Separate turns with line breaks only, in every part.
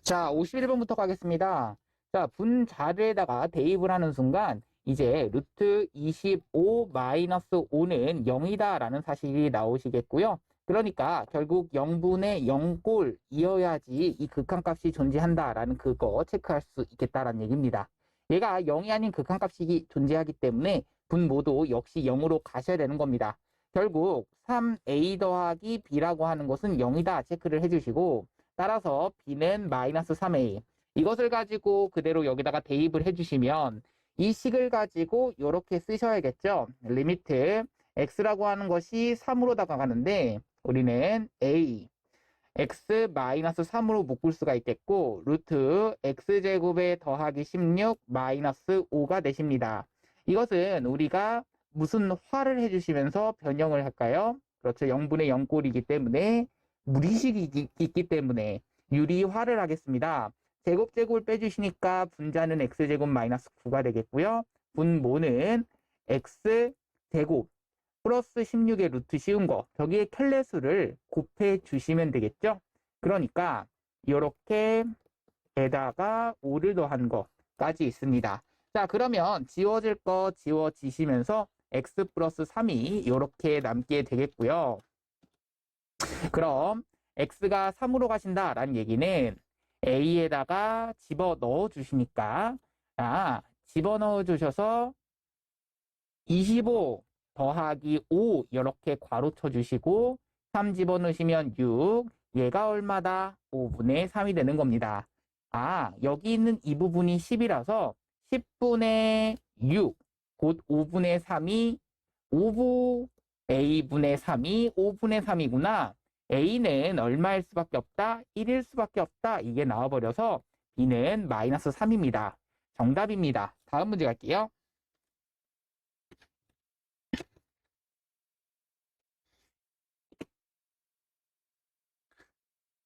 자, 51번부터 가겠습니다. 자, 분자리에다가 대입을 하는 순간 이제 루트 25-5는 0이다 라는 사실이 나오시겠고요. 그러니까 결국 0분의 0꼴이어야지 이 극한값이 존재한다 라는 그거 체크할 수 있겠다라는 얘기입니다. 얘가 0이 아닌 극한값이 존재하기 때문에 분모도 역시 0으로 가셔야 되는 겁니다. 결국 3a 더하기 b라고 하는 것은 0이다 체크를 해주시고, 따라서 b는 마이너스 3a, 이것을 가지고 그대로 여기다가 대입을 해주시면 이 식을 가지고 이렇게 쓰셔야겠죠. 리미트 x라고 하는 것이 3으로 다가가는데 우리는 a x 마이너스 3으로 묶을 수가 있겠고, 루트 x제곱에 더하기 16 마이너스 5가 되십니다. 이것은 우리가 무슨 화를 해주시면서 변형을 할까요? 그렇죠. 0분의 0꼴이기 때문에 무리식이 있기 때문에 유리화를 하겠습니다. 제곱을 빼주시니까 분자는 x제곱 마이너스 9가 되겠고요. 분모는 x제곱 플러스 16의 루트 씌운 거, 여기에 켤레수를 곱해 주시면 되겠죠. 그러니까 이렇게 에다가 5를 더한 거까지 있습니다. 자, 그러면 지워질 거 지워지시면서 x 플러스 3이 이렇게 남게 되겠고요. 그럼 x가 3으로 가신다라는 얘기는 a에다가 집어넣어 주시니까, 집어넣어 주셔서 25 더하기 5 이렇게 괄호 쳐주시고 3 집어넣으시면 6, 얘가 얼마다? 5분의 3이 되는 겁니다. 여기 있는 이 부분이 10이라서 10분의 6, 곧 5분의 3이 5a분의 3이 5분의 3이구나. a는 얼마일 수밖에 없다? 1일 수밖에 없다. 이게 나와버려서 b는 마이너스 3입니다. 정답입니다. 다음 문제 갈게요.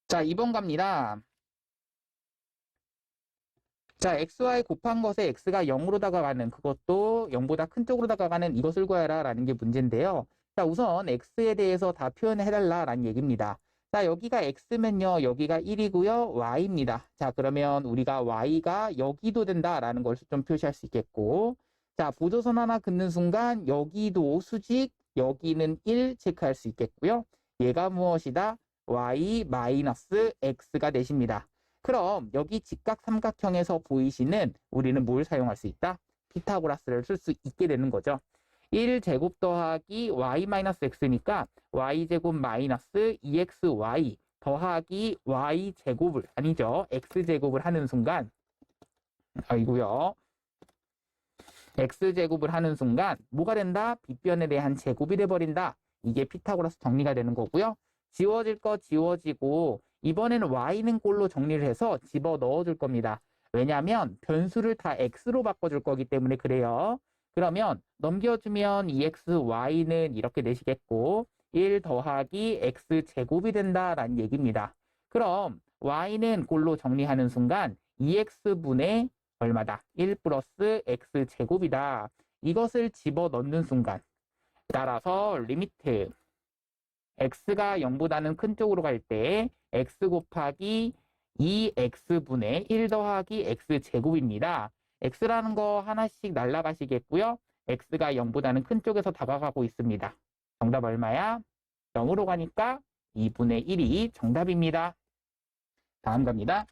자, 2번 갑니다. 자, xy 곱한 것에 x가 0으로 다가가는, 그것도 0보다 큰 쪽으로 다가가는 이것을 구하라 라는 게 문제인데요. 자, 우선 x에 대해서 다 표현해달라 라는 얘기입니다. 자, 여기가 x면요, 여기가 1이고요, y입니다. 자, 그러면 우리가 y가 여기도 된다라는 걸 좀 표시할 수 있겠고, 자, 보조선 하나 긋는 순간 여기도 수직, 여기는 1 체크할 수 있겠고요. 얘가 무엇이다? y 마이너스 x가 되십니다. 그럼 여기 직각 삼각형에서 보이시는 우리는 뭘 사용할 수 있다? 피타고라스를 쓸 수 있게 되는 거죠. 1제곱 더하기 y-x니까 y제곱 마이너스 2xy 더하기 y제곱을, 아니죠, x제곱을 하는 순간, x제곱을 하는 순간 뭐가 된다? 빗변에 대한 제곱이 돼버린다. 이게 피타고라스 정리가 되는 거고요. 지워질 거 지워지고 이번에는 y는 꼴로 정리를 해서 집어 넣어줄 겁니다. 왜냐하면 변수를 다 x로 바꿔줄 거기 때문에 그래요. 그러면 넘겨주면 2xy는 이렇게 되시겠고 1 더하기 x제곱이 된다라는 얘기입니다. 그럼 y는 꼴로 정리하는 순간 2x분의 얼마다? 1 플러스 x제곱이다. 이것을 집어넣는 순간, 따라서 리미트 x가 0보다는 큰 쪽으로 갈 때 x 곱하기 2x분의 1 더하기 x제곱입니다. x라는 거 하나씩 날아가시겠고요. x가 0보다는 큰 쪽에서 다가가고 있습니다. 정답 얼마야? 0으로 가니까 2분의 1이 정답입니다. 다음 갑니다.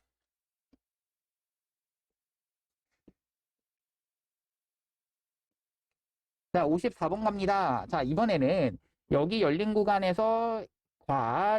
자, 54번 갑니다. 자, 이번에는 여기 열린 구간에서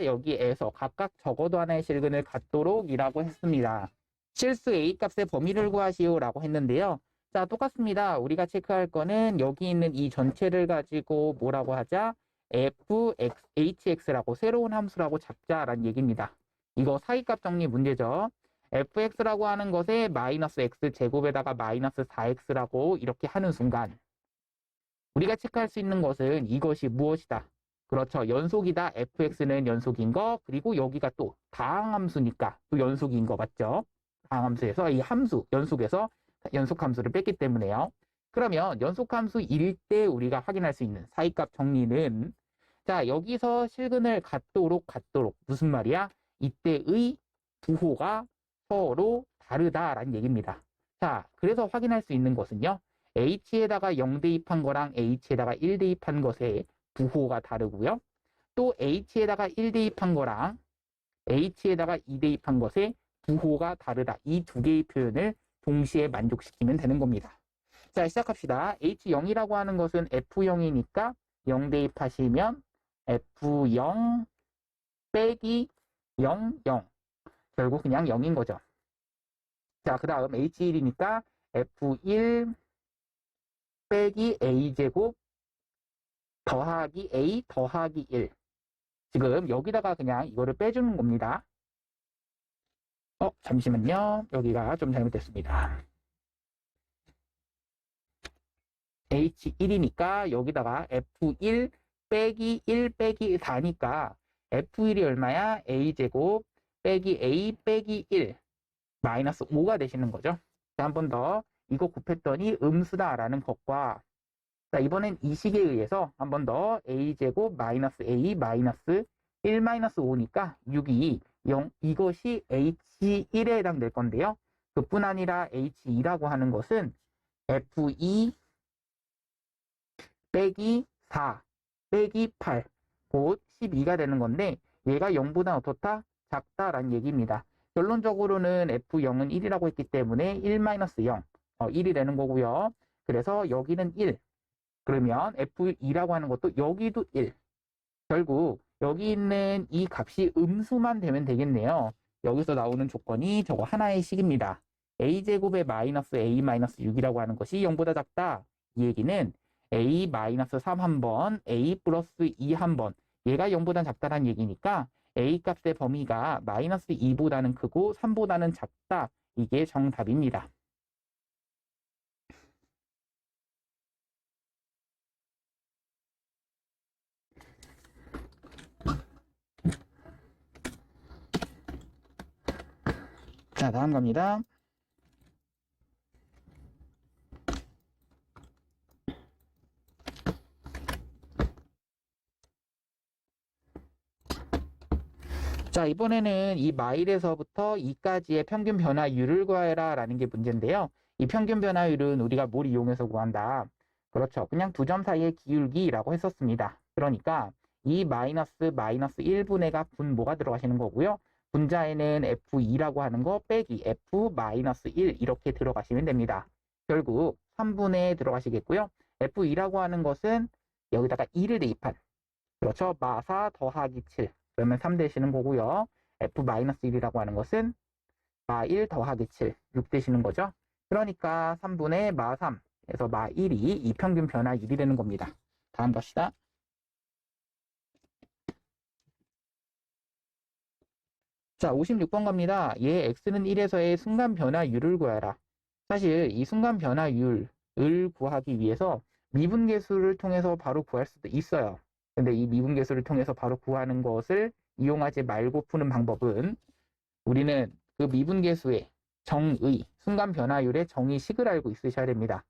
여기에서 각각 적어도 하나의 실근을 갖도록 이라고 했습니다. 실수 A 값의 범위를 구하시오 라고 했는데요. 자, 똑같습니다. 우리가 체크할 거는 여기 있는 이 전체를 가지고 뭐라고 하자? fx라고 새로운 함수라고 잡자라는 얘기입니다. 이거 사이값 정리 문제죠. fx라고 하는 것에 마이너스 x제곱에다가 마이너스 4x라고 이렇게 하는 순간 우리가 체크할 수 있는 것은 이것이 무엇이다? 그렇죠. 연속이다. fx는 연속인 거, 그리고 여기가 또 다항함수니까 또 연속인 거 맞죠? 다항함수에서 이 함수, 연속에서 연속함수를 뺐기 때문에요. 그러면 연속함수일 때 우리가 확인할 수 있는 사이값 정리는, 자, 여기서 실근을 갖도록 무슨 말이야? 이때의 부호가 서로 다르다라는 얘기입니다. 자, 그래서 확인할 수 있는 것은요. H에다가 0 대입한 거랑 H에다가 1 대입한 것의 부호가 다르고요. 또 H에다가 1 대입한 거랑 H에다가 2 대입한 것의 부호가 다르다. 이 두 개의 표현을 동시에 만족시키면 되는 겁니다. 자, 시작합시다. H0이라고 하는 것은 F0이니까 0 대입하시면 F0 빼기 0, 0. 결국 그냥 0인 거죠. 자, 그 다음 H1이니까 F1 빼기 A제곱 더하기 A 더하기 1. 지금 여기다가 그냥 이거를 빼주는 겁니다. 잠시만요. 여기가 좀 잘못됐습니다. H1이니까 여기다가 F1 빼기 1 빼기 4니까 F1이 얼마야? A제곱 빼기 A 빼기 1 마이너스 5가 되시는 거죠. 자, 한 번 더 이거 곱했더니 음수다라는 것과 자, 이번엔 이 식에 의해서 한 번 더 A제곱 마이너스 A 마이너스 1 마이너스 5니까 6이 0 이것이 H1에 해당될 건데요. 그뿐 아니라 H2라고 하는 것은 F2 빼기 4 빼기 8 곧 12가 되는 건데 얘가 0보다 어떻다? 작다라는 얘기입니다. 결론적으로는 F0은 1이라고 했기 때문에 1-0 1이 되는 거고요. 그래서 여기는 1 그러면 F2라고 하는 것도 여기도 1 결국 여기 있는 이 값이 음수만 되면 되겠네요. 여기서 나오는 조건이 저거 하나의 식입니다. A제곱의 마이너스 A 마이너스 6이라고 하는 것이 0보다 작다. 이 얘기는 A 마이너스 3 한 번, A 플러스 2 한 번. 얘가 0보다 작다라는 얘기니까 A 값의 범위가 마이너스 2보다는 크고 3보다는 작다. 이게 정답입니다. 자, 다음 갑니다. 자, 이번에는 이 마일에서부터 2까지의 평균 변화율을 구하라 라는 게 문제인데요. 이 평균 변화율은 우리가 뭘 이용해서 구한다? 그렇죠. 그냥 두 점 사이의 기울기라고 했었습니다. 그러니까 이 마이너스 1분의가 분모가 들어가시는 거고요. 분자에는 F2라고 하는 거 빼기 F 마이너스 1 이렇게 들어가시면 됩니다. 결국 3분의 들어가시겠고요. F2라고 하는 것은 여기다가 2를 대입한 그렇죠. 마4 더하기 7 그러면 3 되시는 거고요. F-1이라고 하는 것은 마1 더하기 7, 6 되시는 거죠. 그러니까 3분의 마3에서 마1이 이 평균 변화율이 되는 겁니다. 다음 갑시다. 자, 56번 갑니다. 얘 x는 1에서의 순간 변화율을 구하라. 사실 이 순간 변화율을 구하기 위해서 미분계수를 통해서 바로 구할 수도 있어요. 근데 이 미분계수를 통해서 바로 구하는 것을 이용하지 말고 푸는 방법은 우리는 그 미분계수의 정의, 순간 변화율의 정의식을 알고 있으셔야 됩니다.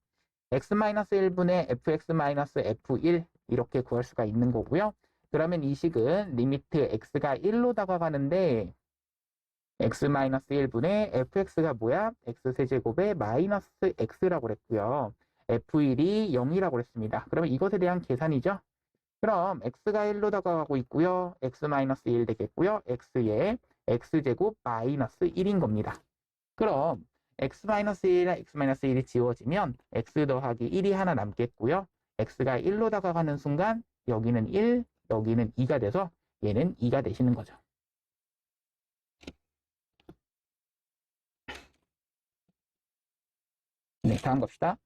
x-1분의 fx-f1 이렇게 구할 수가 있는 거고요. 그러면 이 식은 리미트 x가 1로 다가가는데 x-1분의 fx가 뭐야? x세제곱의 마이너스 x라고 그랬고요. f1이 0이라고 그랬습니다. 그러면 이것에 대한 계산이죠. 그럼 x가 1로 다가가고 있고요. x-1 되겠고요. x에 x제곱 마이너스 1인 겁니다. 그럼 x-1이랑 x-1이 지워지면 x 더하기 1이 하나 남겠고요. x가 1로 다가가는 순간 여기는 1, 여기는 2가 돼서 얘는 2가 되시는 거죠. 네, 다음 갑시다.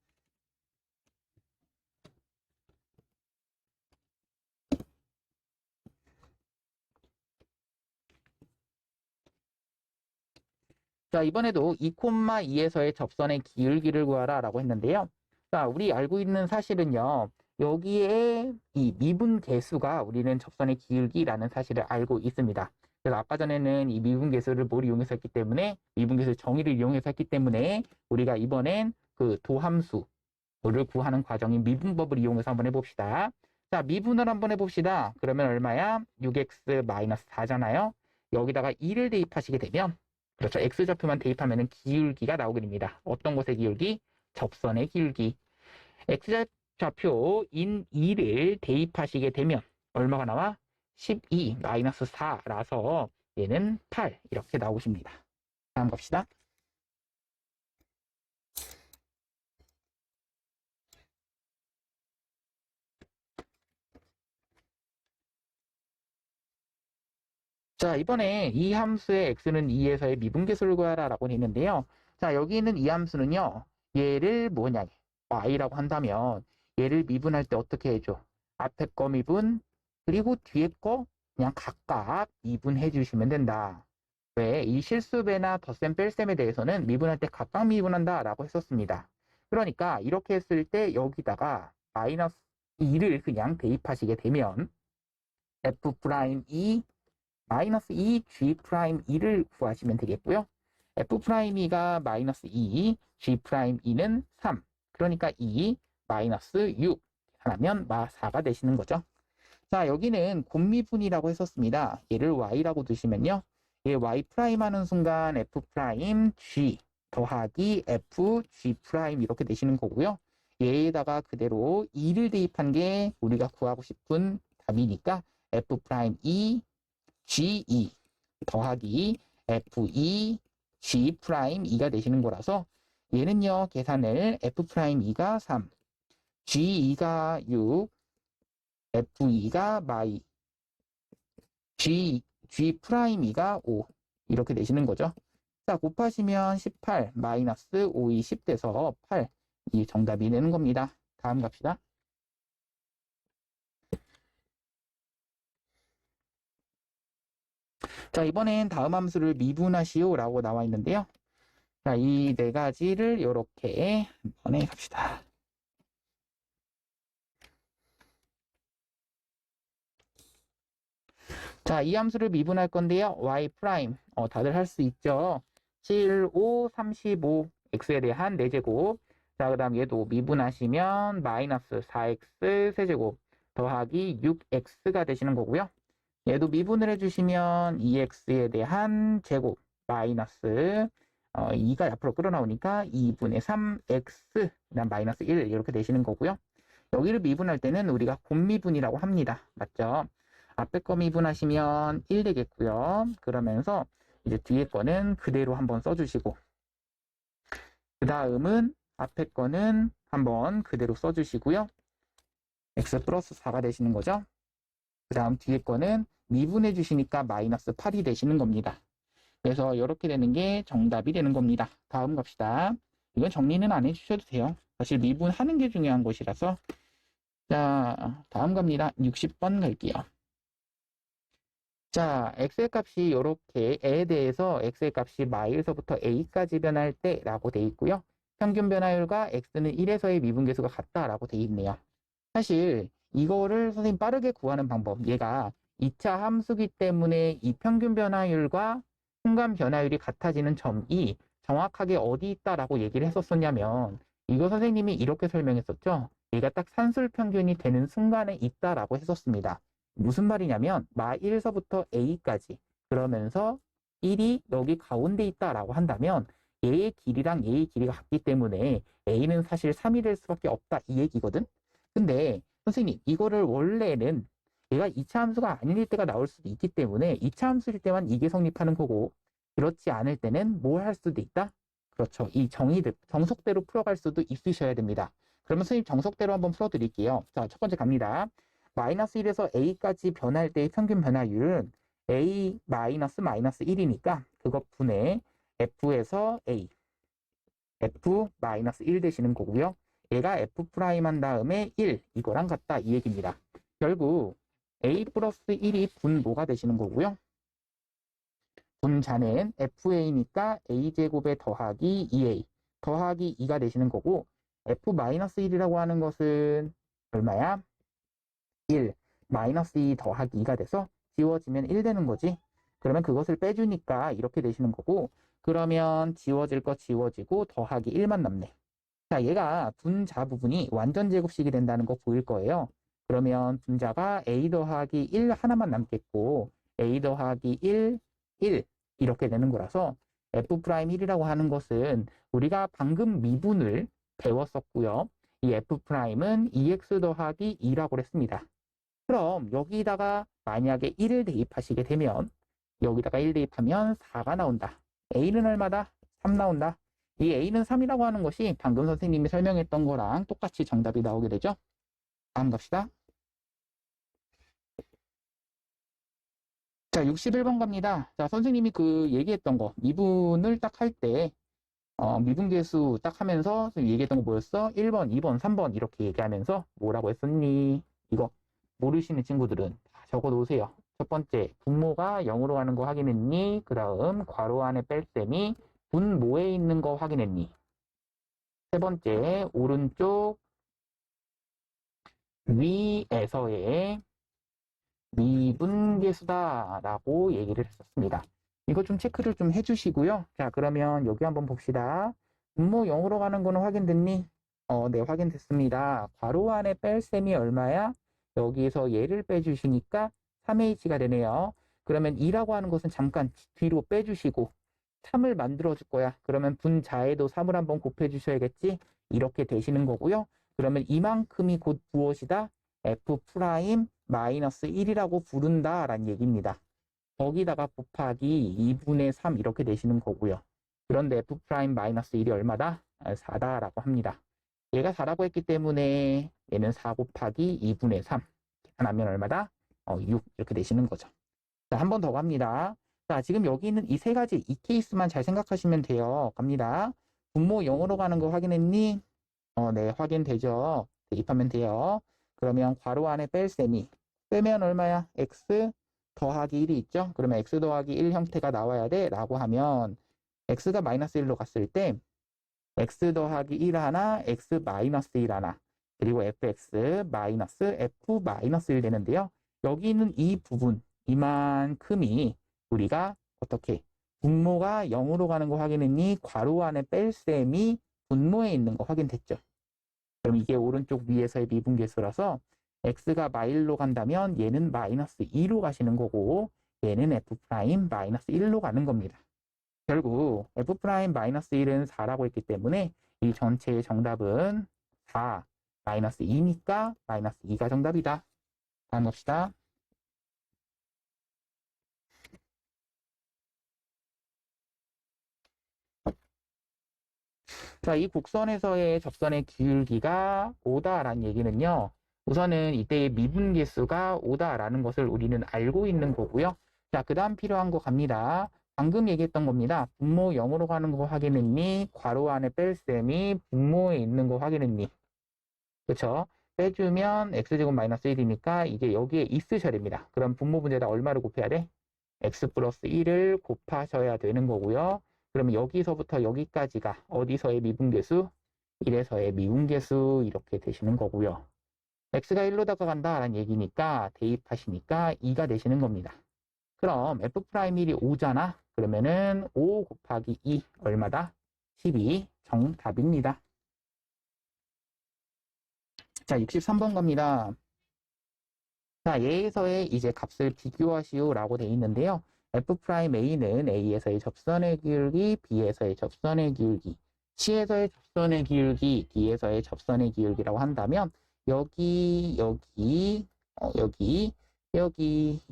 자, 이번에도 2,2에서의 접선의 기울기를 구하라 라고 했는데요. 자, 우리 알고 있는 사실은요. 여기에 이 미분계수가 우리는 접선의 기울기라는 사실을 알고 있습니다. 그래서 아까 전에는 이 미분계수를 뭘 이용해서 했기 때문에 미분계수 정의를 이용해서 했기 때문에 우리가 이번엔 그 도함수를 구하는 과정인 미분법을 이용해서 한번 해봅시다. 자, 미분을 한번 해봅시다. 그러면 얼마야? 6x-4잖아요. 여기다가 2를 대입하시게 되면 그렇죠. x좌표만 대입하면 기울기가 나오게 됩니다. 어떤 것의 기울기? 접선의 기울기. x좌표인 2를 대입하시게 되면 얼마가 나와? 12 마이너스 4라서 얘는 8 이렇게 나오십니다. 다음 갑시다. 자, 이번에 이 함수의 x는 2에서의 미분계수를 구하라 라고 했는데요. 자, 여기 있는 이 함수는요. 얘를 뭐냐, y라고 한다면 얘를 미분할 때 어떻게 해줘? 앞에 거 미분, 그리고 뒤에 거 그냥 각각 미분해 주시면 된다. 왜? 이 실수배나 덧셈 뺄셈에 대해서는 미분할 때 각각 미분한다 라고 했었습니다. 그러니까 이렇게 했을 때 여기다가 마이너스 2를 그냥 대입하시게 되면 f'2 마이너스 2 g 프라임 2를 구하시면 되겠고요. f 프라임 2가 마이너스 2, g 프라임 2는 3. 그러니까 2 마이너스 6 계산하면 4가 되시는 거죠. 자, 여기는 곱미분이라고 했었습니다. 얘를 y라고 두시면요. 얘 y 프라임 하는 순간 f 프라임 g 더하기 f g 프라임 이렇게 되시는 거고요. 얘에다가 그대로 2를 대입한 게 우리가 구하고 싶은 답이니까 f 프라임 2 G2 더하기 F2 G 프라임 2가 되시는 거라서 얘는요, 계산을 F 프라임 2가 3, G2가 6, F2가 마이, G 프라임 2가 5 이렇게 되시는 거죠. 자, 곱하시면 18 마이너스 5이 10 돼서 8 이 정답이 되는 겁니다. 다음 갑시다. 자, 이번엔 다음 함수를 미분하시오 라고 나와 있는데요. 자, 이 네 가지를 이렇게 한번 해갑시다. 자, 이 함수를 미분할 건데요. y 프라임, 다들 할 수 있죠. 7, 5, 35, x에 대한 4제곱. 자, 그 다음 얘도 미분하시면 마이너스 4x 세제곱 더하기 6x가 되시는 거고요. 얘도 미분을 해주시면 2x에 대한 제곱 마이너스 2가 앞으로 끌어나오니까 2분의 3x 그다음 마이너스 1 이렇게 되시는 거고요. 여기를 미분할 때는 우리가 곱미분이라고 합니다. 맞죠? 앞에 거 미분하시면 1 되겠고요. 그러면서 이제 뒤에 거는 그대로 한번 써주시고 그 다음은 앞에 거는 한번 그대로 써주시고요. x 플러스 4가 되시는 거죠. 그 다음 뒤에 거는 미분해 주시니까 마이너스 8이 되시는 겁니다. 그래서 이렇게 되는 게 정답이 되는 겁니다. 다음 갑시다. 이건 정리는 안 해주셔도 돼요. 사실 미분하는 게 중요한 것이라서. 자, 다음 갑니다. 60번 갈게요. 자, x의 값이 이렇게 에에 대해서 x의 값이 마일서부터 a까지 변할 때라고 돼 있고요. 평균 변화율과 x는 1에서의 미분계수가 같다라고 돼 있네요. 사실 이거를 선생님 빠르게 구하는 방법, 얘가 2차 함수기 때문에 이 평균 변화율과 순간 변화율이 같아지는 점이 정확하게 어디 있다라고 얘기를 했었냐면 이거 선생님이 이렇게 설명했었죠. 얘가 딱 산술 평균이 되는 순간에 있다라고 했었습니다. 무슨 말이냐면 마 1서부터 a까지 그러면서 1이 여기 가운데 있다라고 한다면 얘의 길이랑 얘의 길이가 같기 때문에 a는 사실 3이 될 수밖에 없다 이 얘기거든. 근데 선생님 이거를 원래는 얘가 2차 함수가 아닐 때가 나올 수도 있기 때문에 2차 함수일 때만 이게 성립하는 거고 그렇지 않을 때는 뭘 할 수도 있다? 그렇죠. 이 정석대로 풀어갈 수도 있으셔야 됩니다. 그러면 선생님 정석대로 한번 풀어드릴게요. 자, 첫 번째 갑니다. 마이너스 1에서 a까지 변할 때의 평균 변화율은 a 마이너스 1이니까 그것 분의 f에서 a f 마이너스 1 되시는 거고요. 얘가 f 프라임 한 다음에 1 이거랑 같다 이 얘기입니다. 결국 a 플러스 1이 분모가 되시는 거고요. 분자는 fa니까 a제곱에 더하기 2a 더하기 2가 되시는 거고 f 마이너스 1이라고 하는 것은 얼마야? 1 마이너스 2 더하기 2가 돼서 지워지면 1 되는 거지. 그러면 그것을 빼주니까 이렇게 되시는 거고 그러면 지워질 거 지워지고 더하기 1만 남네. 자, 얘가 분자 부분이 완전 제곱식이 된다는 거 보일 거예요. 그러면 분자가 a 더하기 1 하나만 남겠고 a 더하기 1, 1 이렇게 되는 거라서 F'1이라고 하는 것은 우리가 방금 미분을 배웠었고요. 이 F'은 2x 더하기 2라고 했습니다. 그럼 여기다가 만약에 1을 대입하시게 되면 여기다가 1 대입하면 4가 나온다. A는 얼마다? 3 나온다. 이 A는 3이라고 하는 것이 방금 선생님이 설명했던 거랑 똑같이 정답이 나오게 되죠. 다음 갑시다. 자, 61번 갑니다. 자, 선생님이 그 얘기했던 거, 미분을 딱 할 때, 미분계수 딱 하면서 얘기했던 거 뭐였어? 1번, 2번, 3번 이렇게 얘기하면서 뭐라고 했었니? 이거 모르시는 친구들은 다 적어 놓으세요. 첫 번째, 분모가 0으로 가는 거 확인했니? 그 다음, 괄호 안에 뺄셈이 분모에 있는 거 확인했니? 세 번째, 오른쪽 위에서의 미분계수다라고 얘기를 했었습니다. 이거 좀 체크를 좀 해주시고요. 자, 그러면 여기 한번 봅시다. 분모 0으로 가는 거는 확인됐니? 네, 확인됐습니다. 괄호 안에 뺄셈이 얼마야? 여기서 얘를 빼주시니까 3h가 되네요. 그러면 2라고 하는 것은 잠깐 뒤로 빼주시고 3을 만들어줄 거야. 그러면 분자에도 3을 한번 곱해주셔야겠지? 이렇게 되시는 거고요. 그러면 이만큼이 곧 무엇이다? F'-1이라고 부른다라는 얘기입니다. 거기다가 곱하기 2분의 3 이렇게 되시는 거고요. 그런데 F'-1이 얼마다? 4다라고 합니다. 얘가 4라고 했기 때문에 얘는 4 곱하기 2분의 3 계산하면 얼마다? 6 이렇게 되시는 거죠. 자, 한 번 더 갑니다. 자, 지금 여기 있는 이 세 가지 이 케이스만 잘 생각하시면 돼요. 갑니다. 분모 0으로 가는 거 확인했니? 네, 확인되죠. 대입하면 돼요. 그러면 괄호 안에 뺄셈이 빼면 얼마야? x 더하기 1이 있죠? 그러면 x 더하기 1 형태가 나와야 돼 라고 하면 x가 마이너스 1로 갔을 때 x 더하기 1 하나, x 마이너스 1 하나 그리고 fx 마이너스 f 마이너스 1 되는데요. 여기 있는 이 부분 이만큼이 우리가 어떻게 분모가 0으로 가는 거 확인했니? 괄호 안에 뺄셈이 분모에 있는 거 확인됐죠? 그럼 이게 오른쪽 위에서의 미분계수라서 x가 마일로 간다면 얘는 마이너스 2로 가시는 거고 얘는 f' 마이너스 1로 가는 겁니다. 결국 f' 마이너스 1은 4라고 했기 때문에 이 전체의 정답은 4 마이너스 2니까 마이너스 2가 정답이다. 다음 봅시다. 자, 이 곡선에서의 접선의 기울기가 5다라는 얘기는요. 우선은 이때의 미분계수가 5다라는 것을 우리는 알고 있는 거고요. 자, 그 다음 필요한 거 갑니다. 방금 얘기했던 겁니다. 분모 0으로 가는 거 확인했니? 괄호 안에 뺄셈이 분모에 있는 거 확인했니? 그렇죠? 빼주면 x제곱 마이너스 1이니까 이게 여기에 있으셔야 됩니다. 그럼 분모 분자에다 얼마를 곱해야 돼? x 플러스 1을 곱하셔야 되는 거고요. 그러면 여기서부터 여기까지가 어디서의 미분계수? 1에서의 미분계수 이렇게 되시는 거고요. x가 1로 다가간다라는 얘기니까 대입하시니까 2가 되시는 겁니다. 그럼 f'1이 5잖아. 그러면은 5 곱하기 2 얼마다? 12 정답입니다. 자, 63번 갑니다. 자, 얘에서의 이제 값을 비교하시오라고 되어 있는데요. F'A는 A에서의 접선의 기울기, B에서의 접선의 기울기, C에서의 접선의 기울기, D에서의 접선의 기울기라고 한다면 여기, 여기, 여기.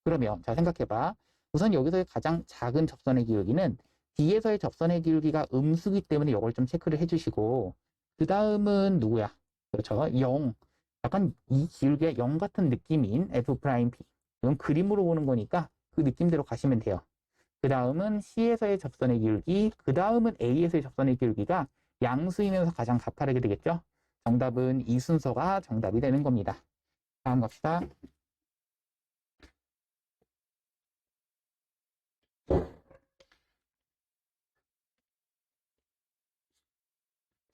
그러면 자 생각해봐. 우선 여기서의 가장 작은 접선의 기울기는 D에서의 접선의 기울기가 음수기 때문에 이걸 좀 체크를 해주시고 그 다음은 누구야? 그렇죠. 0. 약간 이 기울기가 0 같은 느낌인 F'P. 이건 그림으로 보는 거니까 그 느낌대로 가시면 돼요. 그 다음은 C에서의 접선의 기울기, 그 다음은 A에서의 접선의 기울기가 양수이면서 가장 가파르게 되겠죠? 정답은 이 순서가 정답이 되는 겁니다. 다음 갑시다.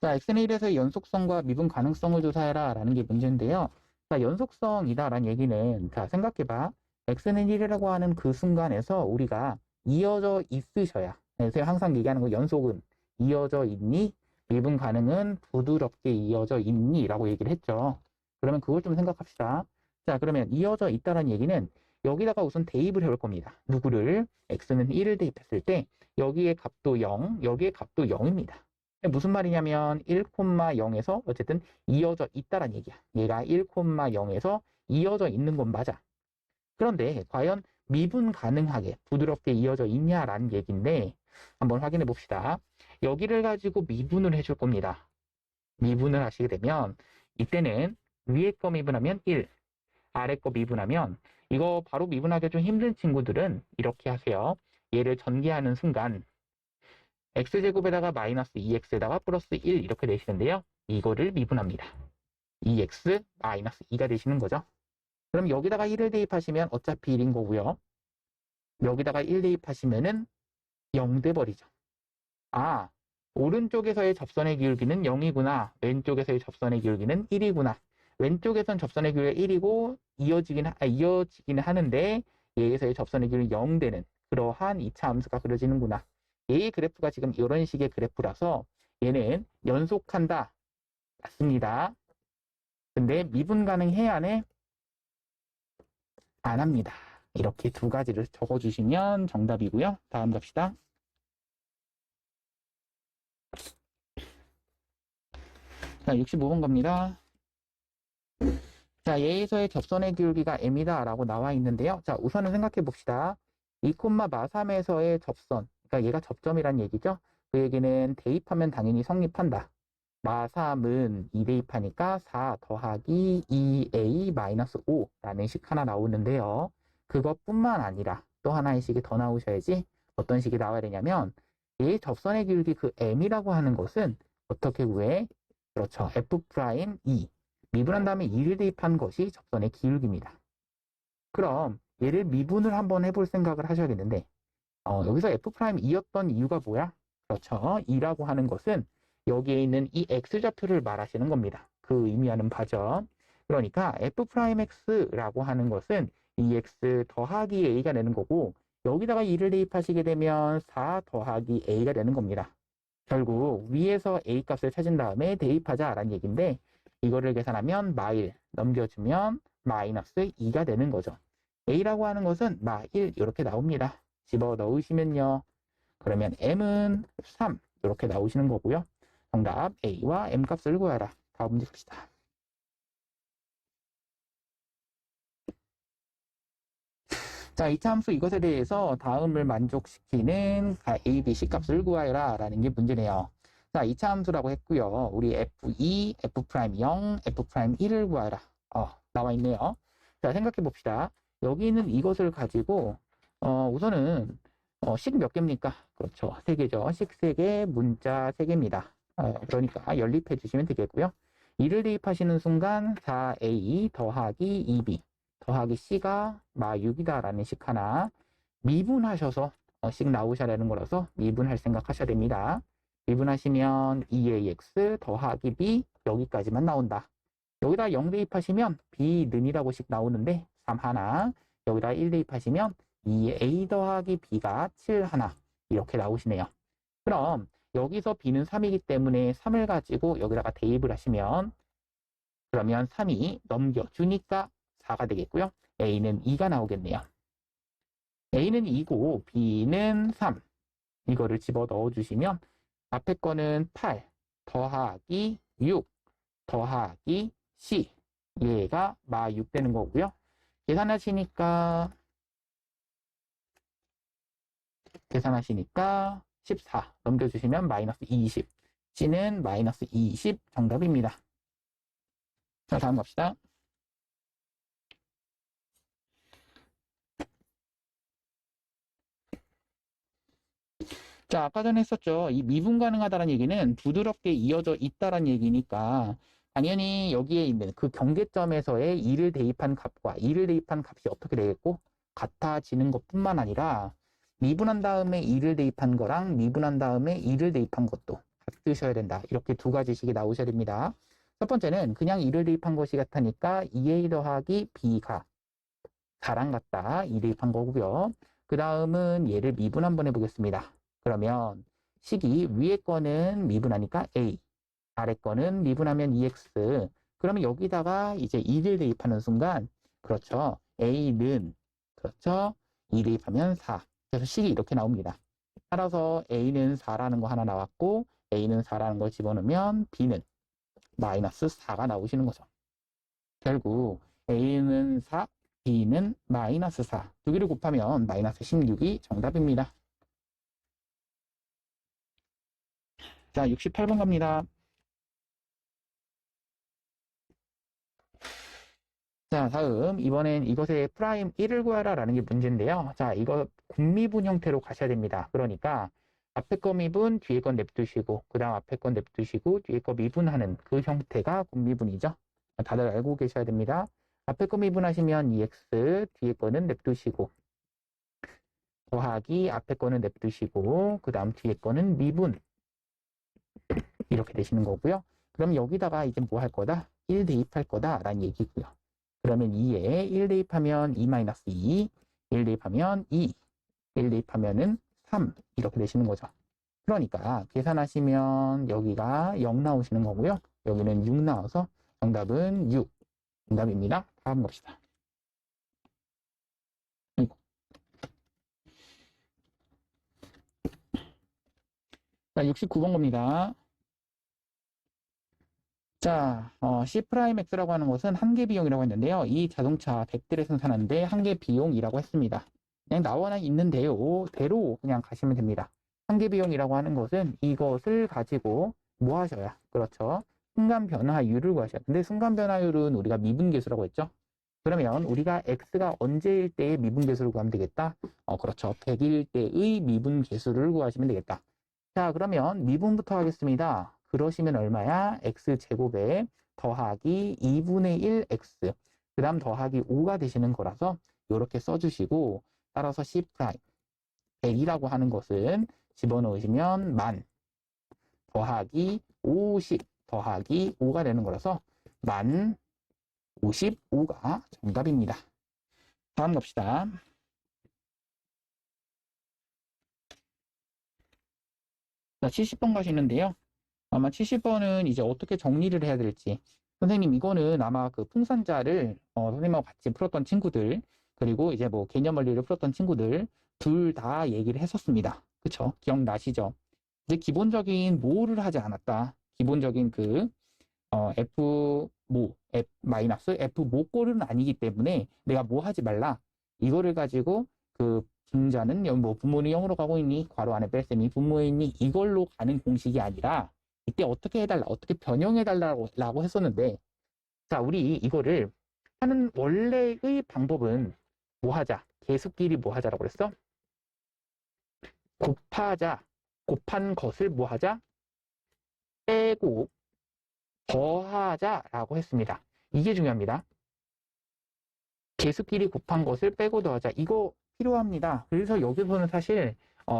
자, x는 1에서의 연속성과 미분 가능성을 조사해라 라는 게 문제인데요. 자, 연속성이다 라는 얘기는 자, 생각해봐. x는 1이라고 하는 그 순간에서 우리가 이어져 있으셔야. 그래서 항상 얘기하는 거 연속은 이어져 있니? 미분 가능은 부드럽게 이어져 있니? 라고 얘기를 했죠. 그러면 그걸 좀 생각합시다. 자, 그러면 이어져 있다라는 얘기는 여기다가 우선 대입을 해볼 겁니다. 누구를? x는 1을 대입했을 때 여기에 값도 0, 여기에 값도 0입니다. 무슨 말이냐면 1,0에서 어쨌든 이어져 있다란 얘기야. 얘가 1,0에서 이어져 있는 건 맞아. 그런데 과연 미분 가능하게 부드럽게 이어져 있냐라는 얘기인데 한번 확인해 봅시다. 여기를 가지고 미분을 해줄 겁니다. 미분을 하시게 되면 이때는 위에 거 미분하면 1, 아래 거 미분하면 이거 바로 미분하기 좀 힘든 친구들은 이렇게 하세요. 얘를 전개하는 순간 x제곱에다가 마이너스 2x에다가 플러스 1 이렇게 되시는데요. 이거를 미분합니다. 2x 마이너스 2가 되시는 거죠. 그럼 여기다가 1을 대입하시면 어차피 1인 거고요. 여기다가 1 대입하시면은 0 돼버리죠. 아, 오른쪽에서의 접선의 기울기는 0이구나. 왼쪽에서의 접선의 기울기는 1이구나. 왼쪽에선 접선의 기울기가 1이고 이어지기는 하는데 얘에서의 접선의 기울기 0 되는 그러한 2차 함수가 그려지는구나. 얘의 그래프가 지금 이런 식의 그래프라서 얘는 연속한다. 맞습니다. 근데 미분 가능해 안 해? 안 합니다. 이렇게 두 가지를 적어주시면 정답이고요. 다음 갑시다. 자, 65번 갑니다. 자, 얘에서의 접선의 기울기가 m이다 라고 나와 있는데요. 자, 우선은 생각해 봅시다. 2,3에서의 접선, 그러니까 얘가 접점이란 얘기죠. 그 얘기는 대입하면 당연히 성립한다. 마3은 2 대입하니까 4 더하기 2a-5라는 식 하나 나오는데요. 그것뿐만 아니라 또 하나의 식이 더 나오셔야지. 어떤 식이 나와야 되냐면 얘 접선의 기울기 그 m이라고 하는 것은 어떻게 구해? 그렇죠. f'2 미분한 다음에 2를 대입한 것이 접선의 기울기입니다. 그럼 얘를 미분을 한번 해볼 생각을 하셔야겠는데 여기서 f'2였던 이유가 뭐야? 그렇죠. 2라고 하는 것은 여기에 있는 이 x좌표를 말하시는 겁니다. 그 의미하는 바죠. 그러니까 f'x라고 하는 것은 2x 더하기 a가 되는 거고 여기다가 2를 대입하시게 되면 4 더하기 a가 되는 겁니다. 결국 위에서 a 값을 찾은 다음에 대입하자라는 얘기인데 이거를 계산하면 마1 넘겨주면 마이너스 2가 되는 거죠. a라고 하는 것은 마1 이렇게 나옵니다. 집어 넣으시면요. 그러면 m은 3 이렇게 나오시는 거고요. 정답 a와 m 값을 구하라. 다음 문제 갑시다. 자, 2차 함수 이것에 대해서 다음을 만족시키는 a, b, c 값을 구하여라 라는 게 문제네요. 자, 2차 함수라고 했고요. 우리 f2, f'0, f'1을 구하라. 나와 있네요. 자, 생각해 봅시다. 여기 있는 이것을 가지고 우선은 식 몇 개입니까? 그렇죠. 3개죠. 식 3개, 문자 3개입니다. 그러니까 연립해 주시면 되겠고요. 2를 대입하시는 순간 4a 더하기 2b 더하기 c가 마6이다 라는 식 하나 미분하셔서 식 나오셔야 되는 거라서 미분할 생각 하셔야 됩니다. 미분하시면 2ax 더하기 b 여기까지만 나온다. 여기다 0 대입하시면 b는이라고 식 나오는데 3 하나 여기다 1 대입하시면 2a 더하기 b가 7 하나 이렇게 나오시네요. 그럼 여기서 b는 3이기 때문에 3을 가지고 여기다가 대입을 하시면 그러면 3이 넘겨주니까 4가 되겠고요. a는 2가 나오겠네요. a는 2고 b는 3 이거를 집어 넣어주시면 앞에 거는 8 더하기 6 더하기 c 얘가 마6 되는 거고요. 계산하시니까 14 넘겨주시면 마이너스 20 c는 마이너스 20 정답입니다. 자, 다음 갑시다. 자, 아까 전에 했었죠. 이 미분 가능하다는 얘기는 부드럽게 이어져 있다는 얘기니까 당연히 여기에 있는 그 경계점에서의 2를 대입한 값과 2를 대입한 값이 어떻게 되겠고 같아지는 것뿐만 아니라 미분한 다음에 2를 대입한 거랑 미분한 다음에 2를 대입한 것도 같으셔야 된다. 이렇게 두 가지 식이 나오셔야 됩니다. 첫 번째는 그냥 2를 대입한 것이 같으니까 2a 더하기 b가 4랑 같다. 2 대입한 거고요. 그 다음은 얘를 미분 한번 해보겠습니다. 그러면 식이 위에 거는 미분하니까 a, 아래 거는 미분하면 2x. 그러면 여기다가 이제 2를 대입하는 순간, 그렇죠. a는 그렇죠? 2 대입하면 4. 그래서 식이 이렇게 나옵니다. 따라서 A는 4라는 거 하나 나왔고 A는 4라는 걸 집어넣으면 B는 마이너스 4가 나오시는 거죠. 결국 A는 4, B는 마이너스 4. 두 개를 곱하면 마이너스 16이 정답입니다. 자, 68번 갑니다. 자, 다음 이번엔 이것의 프라임 1을 구하라 라는 게 문제인데요. 자, 이거 군미분 형태로 가셔야 됩니다. 그러니까 앞에 거 미분, 뒤에 건 냅두시고 그 다음 앞에 건 냅두시고 뒤에 거 미분하는 그 형태가 군미분이죠. 다들 알고 계셔야 됩니다. 앞에 거 미분하시면 2x, 뒤에 거는 냅두시고 더하기 앞에 거는 냅두시고 그 다음 뒤에 거는 미분 이렇게 되시는 거고요. 그럼 여기다가 이제 뭐 할 거다? 1 대입할 거다라는 얘기고요. 그러면 2에 1 대입하면 2-2, 1 대입하면 2, 1 대입하면은 3 이렇게 되시는 거죠. 그러니까 계산하시면 여기가 0 나오시는 거고요. 여기는 6 나와서 정답은 6 정답입니다. 다음 봅시다. 자, 69번 겁니다. 자, C'X라고 하는 것은 한계 비용이라고 했는데요. 이 자동차 100대를 생산하는데 한계 비용이라고 했습니다. 그냥 나와 있는 대로 그냥 가시면 됩니다. 한계 비용이라고 하는 것은 이것을 가지고 뭐 하셔야? 그렇죠. 순간 변화율을 구하셔야. 근데 순간 변화율은 우리가 미분계수라고 했죠. 그러면 우리가 X가 언제일 때의 미분계수를 구하면 되겠다? 그렇죠. 100일 때의 미분계수를 구하시면 되겠다. 자, 그러면 미분부터 하겠습니다. 그러시면 얼마야? x제곱에 더하기 2분의 1 x 그 다음 더하기 5가 되시는 거라서 이렇게 써주시고 따라서 C' 100이라고 하는 것은 집어넣으시면 만 더하기 50 더하기 5가 되는 거라서 만 55가 정답입니다. 다음 갑시다. 자, 70번 가시는데요. 아마 70번은 이제 어떻게 정리를 해야 될지. 선생님, 이거는 아마 그 풍산자를 선생님하고 같이 풀었던 친구들, 그리고 이제 뭐 개념 원리를 풀었던 친구들, 둘 다 얘기를 했었습니다. 그쵸? 기억나시죠? 이제 기본적인 모를 하지 않았다. 기본적인 그, F 모, F 마이너스 F 모꼴은 아니기 때문에 내가 뭐 하지 말라. 이거를 가지고 그 분자는 뭐 분모는 0으로 가고 있니? 괄호 안에 뺄셈이 분모에 있니? 이걸로 가는 공식이 아니라 이때 어떻게 해달라, 어떻게 변형해달라고 했었는데, 자, 우리 이거를 하는 원래의 방법은 뭐 하자? 계수끼리 뭐 하자라고 그랬어? 곱하자. 곱한 것을 뭐 하자? 빼고 더하자라고 했습니다. 이게 중요합니다. 계수끼리 곱한 것을 빼고 더하자. 이거 필요합니다. 그래서 여기서는 사실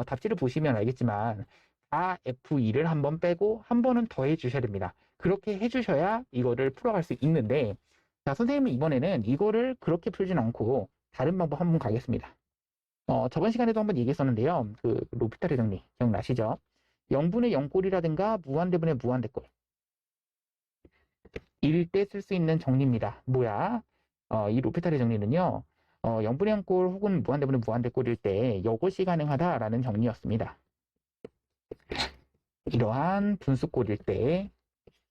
답지를 보시면 알겠지만 다 F2를 한번 빼고 한 번은 더해 주셔야 됩니다. 그렇게 해주셔야 이거를 풀어갈 수 있는데 자, 선생님은 이번에는 이거를 그렇게 풀진 않고 다른 방법 한번 가겠습니다. 저번 시간에도 한번 얘기했었는데요. 그 로피탈의 정리 기억나시죠? 0분의 0꼴이라든가 무한대분의 무한대꼴 이럴 때 쓸 수 있는 정리입니다. 뭐야? 이 로피탈의 정리는요. 0분의 0꼴 혹은 무한대분의 무한대꼴일 때 이것이 가능하다라는 정리였습니다. 이러한 분수꼴일 때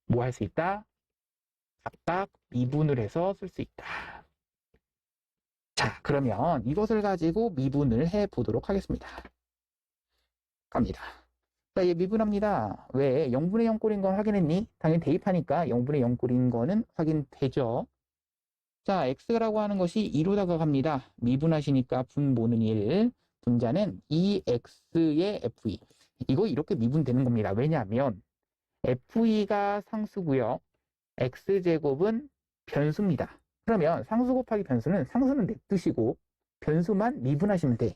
뭐 할 수 있다? 각각 미분을 해서 쓸 수 있다. 자, 그러면 이것을 가지고 미분을 해 보도록 하겠습니다. 갑니다. 자, 얘 미분합니다. 왜? 0분의 0꼴인 건 확인했니? 당연히 대입하니까 0분의 0꼴인 거는 확인되죠. 자, x라고 하는 것이 2로 다가갑니다. 미분하시니까 분모는 1, 분자는 2x의 f2. 이거 이렇게 미분되는 겁니다. 왜냐하면 f2가 상수고요. x제곱은 변수입니다. 그러면 상수 곱하기 변수는 상수는 냅두시고 변수만 미분하시면 돼.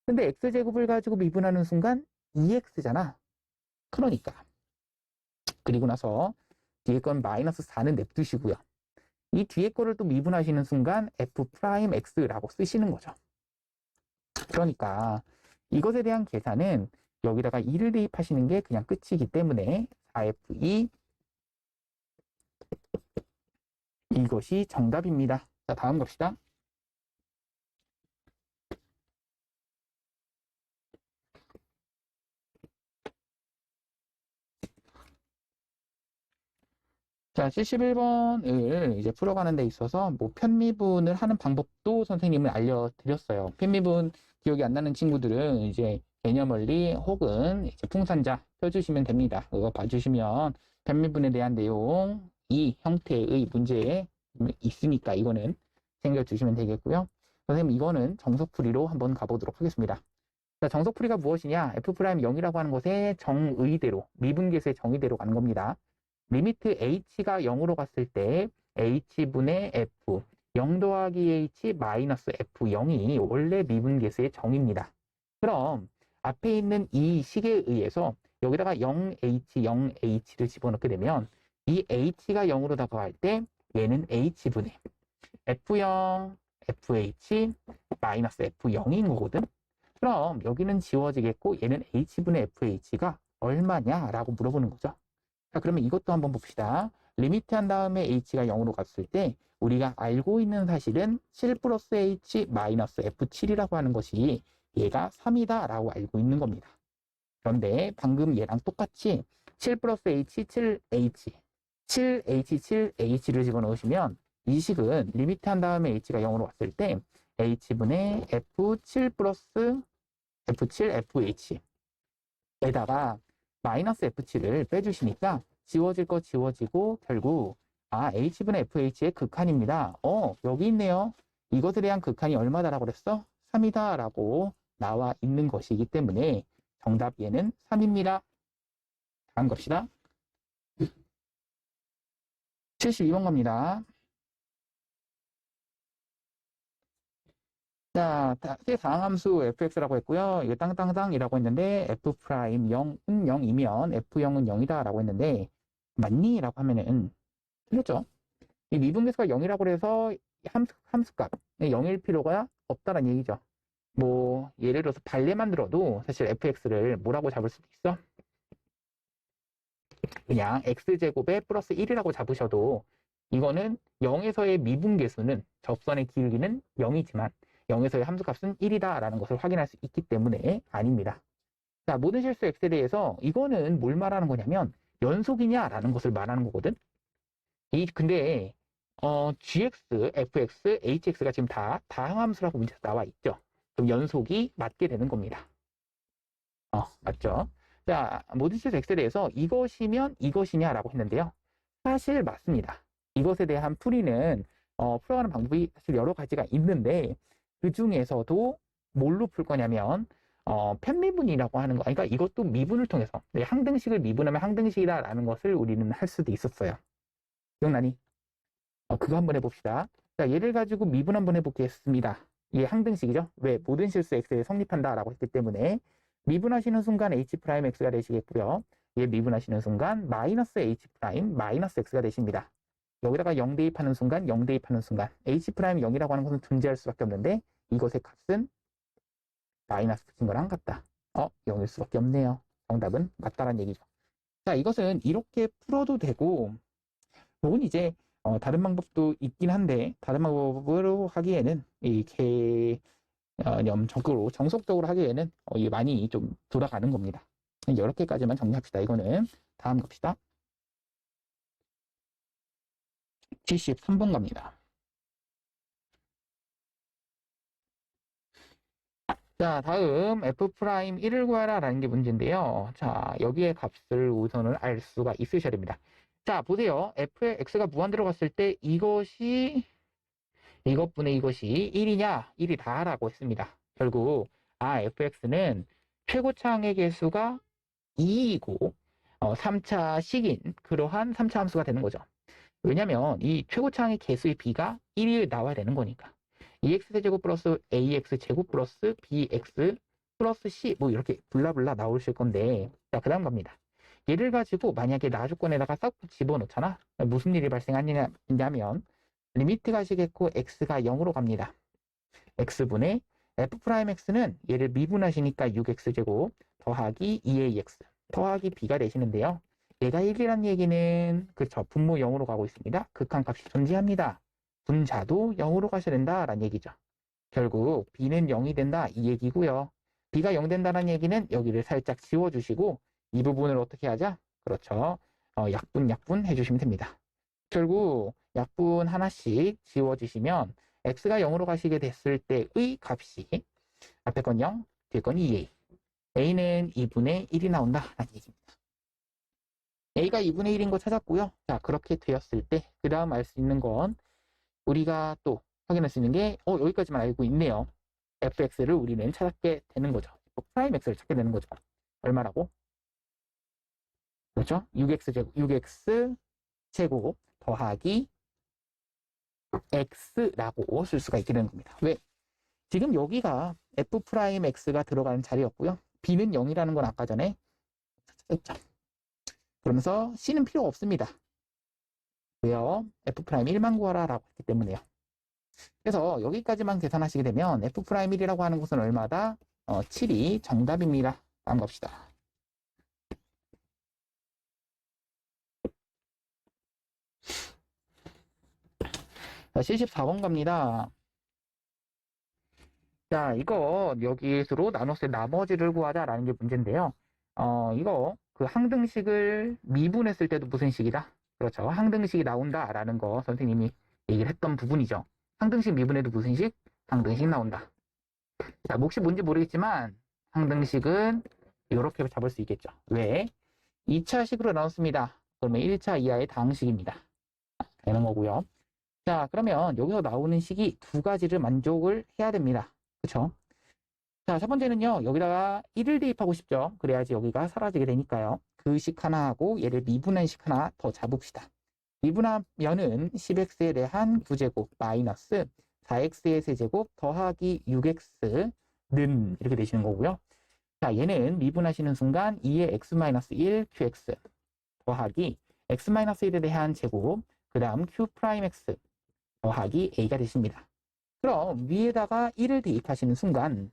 근데 x제곱을 가지고 미분하는 순간 2x잖아. 그러니까 그리고 나서 뒤에 건 마이너스 4는 냅두시고요. 이 뒤에 거를 또 미분하시는 순간 f'x라고 쓰시는 거죠. 그러니까 이것에 대한 계산은 여기다가 2를 대입하시는 게 그냥 끝이기 때문에 4f2 이것이 정답입니다. 자, 다음 갑시다. 자, 71번을 이제 풀어가는 데 있어서 뭐 편미분을 하는 방법도 선생님을 알려드렸어요. 편미분 기억이 안 나는 친구들은 이제 개념원리 혹은 이제 풍산자 펴주시면 됩니다. 그거 봐주시면 편미분에 대한 내용, 이 형태의 문제에 있으니까 이거는 챙겨주시면 되겠고요. 선생님 이거는 정석풀이로 한번 가보도록 하겠습니다. 자, 정석풀이가 무엇이냐? F'0이라고 하는 것의 정의대로, 미분계수의 정의대로 가는 겁니다. 리미트 h가 0으로 갔을 때 h분의 f 0 더하기 h 마이너스 f0이 원래 미분계수의 정의입니다. 그럼 앞에 있는 이 식에 의해서 여기다가 0h, 0h를 집어넣게 되면 이 h가 0으로 다가갈 때 얘는 h분의 f0, fh 마이너스 f0인 거거든. 그럼 여기는 지워지겠고 얘는 h분의 fh가 얼마냐라고 물어보는 거죠. 자, 그러면 이것도 한번 봅시다. 리미트 한 다음에 h가 0으로 갔을 때 우리가 알고 있는 사실은 7 플러스 h 마이너스 f7이라고 하는 것이 얘가 3이다 라고 알고 있는 겁니다. 그런데 방금 얘랑 똑같이 7 플러스 h, 7h, 7h, 7h를 집어넣으시면 이 식은 리미트 한 다음에 h가 0으로 왔을 때 h분의 f7 플러스 f7, fh 에다가 마이너스 f7을 빼주시니까 지워질 거 지워지고 결국 h분의 fh의 극한입니다. 여기 있네요. 이것에 대한 극한이 얼마다라고 그랬어? 3이다 라고 나와 있는 것이기 때문에 정답 얘는 3입니다. 다음 갑시다. 72번 갑니다. 자, 상함수 fx라고 했고요. 이거 땅땅땅이라고 했는데 f'0은 0이면 f0은 0이다 라고 했는데 맞니? 라고 하면은 틀렸죠. 이 미분계수가 0이라고 해서 함수값 0일 필요가 없다는 얘기죠. 뭐 예를 들어서 발레만 들어도 사실 fx를 뭐라고 잡을 수도 있어? 그냥 x제곱에 플러스 1이라고 잡으셔도 이거는 0에서의 미분계수는 접선의 길이는 0이지만 0에서의 함수값은 1이다 라는 것을 확인할 수 있기 때문에 아닙니다. 자, 모든 실수 x에 대해서 이거는 뭘 말하는 거냐면 연속이냐라는 것을 말하는 거거든. 근데 gx, fx, hx가 지금 다 다항함수라고 문제에서 나와 있죠. 그럼 연속이 맞게 되는 겁니다. 맞죠? 자, 모든 실수 x에 대해서 이것이면 이것이냐라고 했는데요. 사실 맞습니다. 이것에 대한 풀이는 풀어가는 방법이 사실 여러 가지가 있는데 그 중에서도 뭘로 풀 거냐면 편미분이라고 하는 거. 그러니까 이것도 미분을 통해서 항등식을 미분하면 항등식이다라는 것을 우리는 할 수도 있었어요. 기억나니? 그거 한번 해봅시다. 자, 얘를 가지고 미분 한번 해보겠습니다. 이게 항등식이죠. 왜? 모든 실수 x에 성립한다라고 했기 때문에 미분하시는 순간 h'x가 되시겠고요. 얘 미분하시는 순간 마이너스 h' 마이너스 x가 되십니다. 여기다가 0 대입하는 순간 0 대입하는 순간 h' 0이라고 하는 것은 존재할 수밖에 없는데 이것의 값은 마이너스 붙인 거랑 같다. 0일 수밖에 없네요. 정답은 맞다라는 얘기죠. 자, 이것은 이렇게 풀어도 되고 혹은 이제 다른 방법도 있긴 한데 다른 방법으로 하기에는 이 개념적으로 정석적으로 하기에는 많이 좀 돌아가는 겁니다. 이렇게 까지만 정리합시다. 이거는 다음 갑시다. 73번 갑니다. 자, 다음 f'1을 구하라 라는 게 문제인데요. 자, 여기에 값을 우선은 알 수가 있으셔야 됩니다. 자, 보세요. f의 x가 무한 들어갔을 때 이것이 이것분의 이것이 1이냐? 1이다 라고 했습니다. 결국 fx는 최고차항의 개수가 2이고 3차식인 그러한 3차 함수가 되는 거죠. 왜냐면 이 최고차항의 개수의 b가 1이 나와야 되는 거니까. 2x제곱 플러스 ax제곱 플러스 bx 플러스 c 뭐 이렇게 블라블라 나오실 건데 자, 그 다음 갑니다. 얘를 가지고 만약에 나조건에다가 싹 집어넣잖아. 무슨 일이 발생하냐면 리미트 가시겠고 x가 0으로 갑니다. x분의 f'x는 얘를 미분하시니까 6x제곱 더하기 2ax 더하기 b가 되시는데요. 얘가 1이란 얘기는 그쵸, 분모 0으로 가고 있습니다. 극한값이 존재합니다. 분자도 0으로 가셔야 된다라는 얘기죠. 결국 b는 0이 된다 이 얘기고요. b가 0 된다는 얘기는 여기를 살짝 지워주시고 이 부분을 어떻게 하자? 그렇죠. 약분 해주시면 됩니다. 결국 약분 하나씩 지워주시면 x가 0으로 가시게 됐을 때의 값이 앞에 건 0, 뒤에 건 2a. a는 2분의 1이 나온다라는 얘기입니다. a가 2분의 1인 거 찾았고요. 자, 그렇게 되었을 때 그 다음 알 수 있는 건 우리가 또 확인할 수 있는 게 여기까지만 알고 있네요. fx를 우리는 찾게 되는 거죠. 프라임 x를 찾게 되는 거죠. 얼마라고? 그렇죠? 6x 제곱 더하기 x라고 쓸 수가 있게 되는 겁니다. 왜? 지금 여기가 f 프라임 x가 들어가는 자리였고요. b는 0이라는 건 아까 전에 찾았죠. 그러면서 c는 필요 없습니다. 왜요? f 프라임 1만 구하라 라고 했기 때문에요. 그래서 여기까지만 계산하시게 되면 f 프라임 1이라고 하는 것은 얼마다? 7이 정답입니다. 다음 갑시다. 자, 74번 갑니다. 자, 이거 여기서로 나눴을 때 나머지를 구하자라는 게 문제인데요. 이거 그 항등식을 미분했을 때도 무슨 식이다? 그렇죠. 항등식이 나온다라는 거 선생님이 얘기를 했던 부분이죠. 항등식 미분해도 무슨 식? 항등식 나온다. 자, 몫이 뭔지 모르겠지만 항등식은 이렇게 잡을 수 있겠죠. 왜? 2차 식으로 나눴습니다. 그러면 1차 이하의 다항식입니다. 되는 거고요. 자, 그러면 여기서 나오는 식이 두 가지를 만족을 해야 됩니다. 그렇죠? 자, 첫 번째는요. 여기다가 1을 대입하고 싶죠. 그래야지 여기가 사라지게 되니까요. 그 식 하나하고 얘를 미분한 식 하나 더 잡읍시다. 미분하면은 10x에 대한 9제곱 마이너스 4x의 세제곱 더하기 6x는 이렇게 되시는 거고요. 자, 얘는 미분하시는 순간 2의 x-1 qx 더하기 x-1에 대한 제곱 그 다음 q 프라임 x 더하기 a가 되십니다. 그럼 위에다가 1을 대입하시는 순간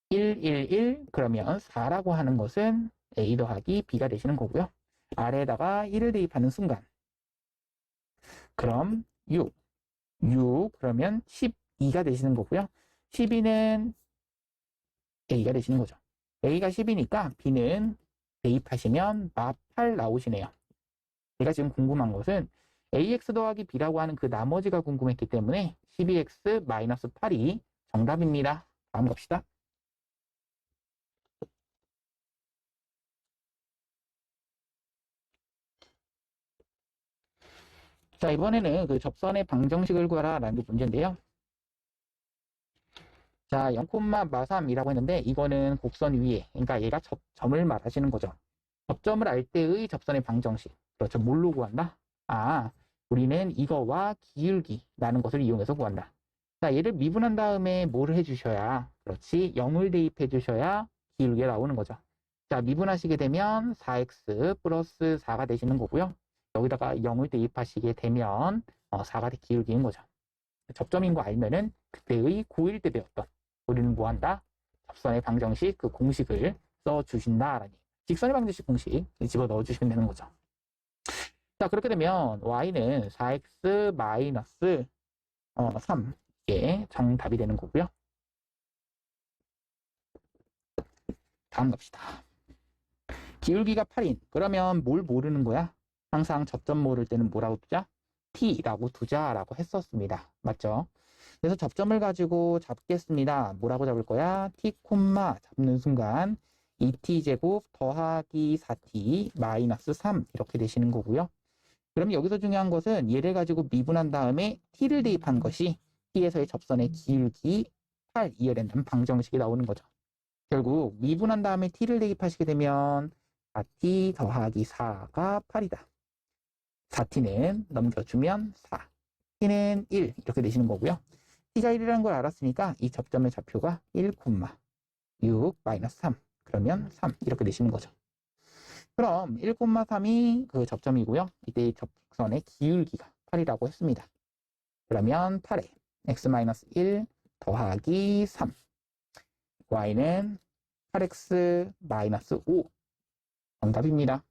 1, 1, 1 그러면 4라고 하는 것은 a 더하기 b가 되시는 거고요. 아래에다가 1을 대입하는 순간 그럼 6 그러면 12가 되시는 거고요. 12는 a가 되시는 거죠. a가 10이니까 b는 대입하시면 마8 나오시네요. 제가 지금 궁금한 것은 ax 더하기 b라고 하는 그 나머지가 궁금했기 때문에 12x-8이 정답입니다. 다음 갑시다. 자, 이번에는 그 접선의 방정식을 구하라 라는 게 문제인데요. 자, 0,마삼이라고 했는데 이거는 곡선 위에, 그러니까 얘가 점을 말하시는 거죠. 접점을 알 때의 접선의 방정식. 그렇죠. 뭘로 구한다? 우리는 이거와 기울기라는 것을 이용해서 구한다. 자, 얘를 미분한 다음에 뭐를 해주셔야, 그렇지, 0을 대입해 주셔야 기울기가 나오는 거죠. 자, 미분하시게 되면 4x 플러스 4가 되시는 거고요. 여기다가 0을 대입하시게 되면 4가 기울기인 거죠. 접점인 거 알면은 그때의 고1 때 배웠던 우리는 뭐 한다? 접선의 방정식 그 공식을 써주신다라니. 직선의 방정식 공식 집어 넣어주시면 되는 거죠. 자, 그렇게 되면 y는 4x 마이너스 3 이게 정답이 되는 거고요. 다음 갑시다. 기울기가 8인 그러면 뭘 모르는 거야? 항상 접점 모를 때는 뭐라고 두자? t라고 두자라고 했었습니다. 맞죠? 그래서 접점을 가지고 잡겠습니다. 뭐라고 잡을 거야? t, 잡는 순간 2t제곱 더하기 4t 마이너스 3 이렇게 되시는 거고요. 그럼 여기서 중요한 것은 얘를 가지고 미분한 다음에 t를 대입한 것이 t에서의 접선의 기울기 8 이어낸다는 방정식이 나오는 거죠. 결국 미분한 다음에 t를 대입하시게 되면 4t 더하기 4가 8이다. 4t는 넘겨주면 4, t는 1 이렇게 되시는 거고요. t가 1이라는 걸 알았으니까 이 접점의 좌표가 1,6 마이너스 3 그러면 3 이렇게 되시는 거죠. 그럼 1,3이 그 접점이고요. 이때 이 접선의 기울기가 8이라고 했습니다. 그러면 8에 x-1 더하기 3 y는 8x-5 정답입니다.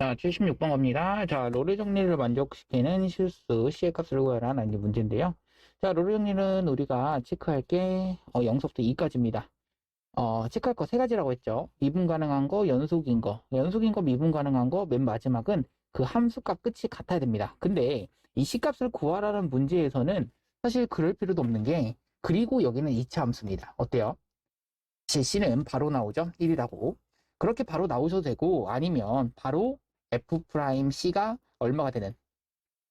자, 76번 갑니다. 자, 롤의 정리를 만족시키는 실수 C의 값을 구하라는 문제인데요. 자, 롤의 정리는 우리가 체크할 게 0부터 2까지입니다. 체크할 거 세 가지라고 했죠. 미분 가능한 거, 연속인 거. 연속인 거, 미분 가능한 거, 맨 마지막은 그 함수값 끝이 같아야 됩니다. 근데 이 C값을 구하라는 문제에서는 사실 그럴 필요도 없는 게, 그리고 여기는 2차 함수입니다. 어때요? 제 C는 바로 나오죠? 1이라고. 그렇게 바로 나오셔도 되고, 아니면 바로 F'C가 얼마가 되는,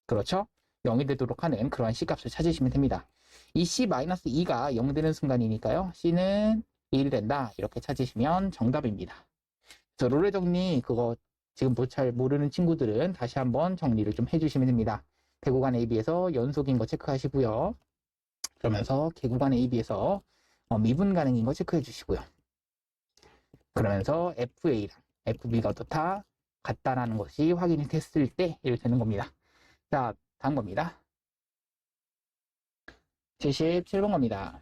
그렇죠? 0이 되도록 하는 그러한 C값을 찾으시면 됩니다. 이 C-2가 0 되는 순간이니까요. C는 1이 된다. 이렇게 찾으시면 정답입니다. 그래서 롤의 정리, 그거 지금 뭐 잘 모르는 친구들은 다시 한번 정리를 좀 해주시면 됩니다. 대구간 AB에서 연속인 거 체크하시고요. 그러면서 개구간 AB에서 미분 가능인 거 체크해 주시고요. 그러면서 FA랑 FB가 어떻다? 같다라는 것이 확인이 됐을 때 이렇게 되는 겁니다. 자, 다음 겁니다. 77번 겁니다.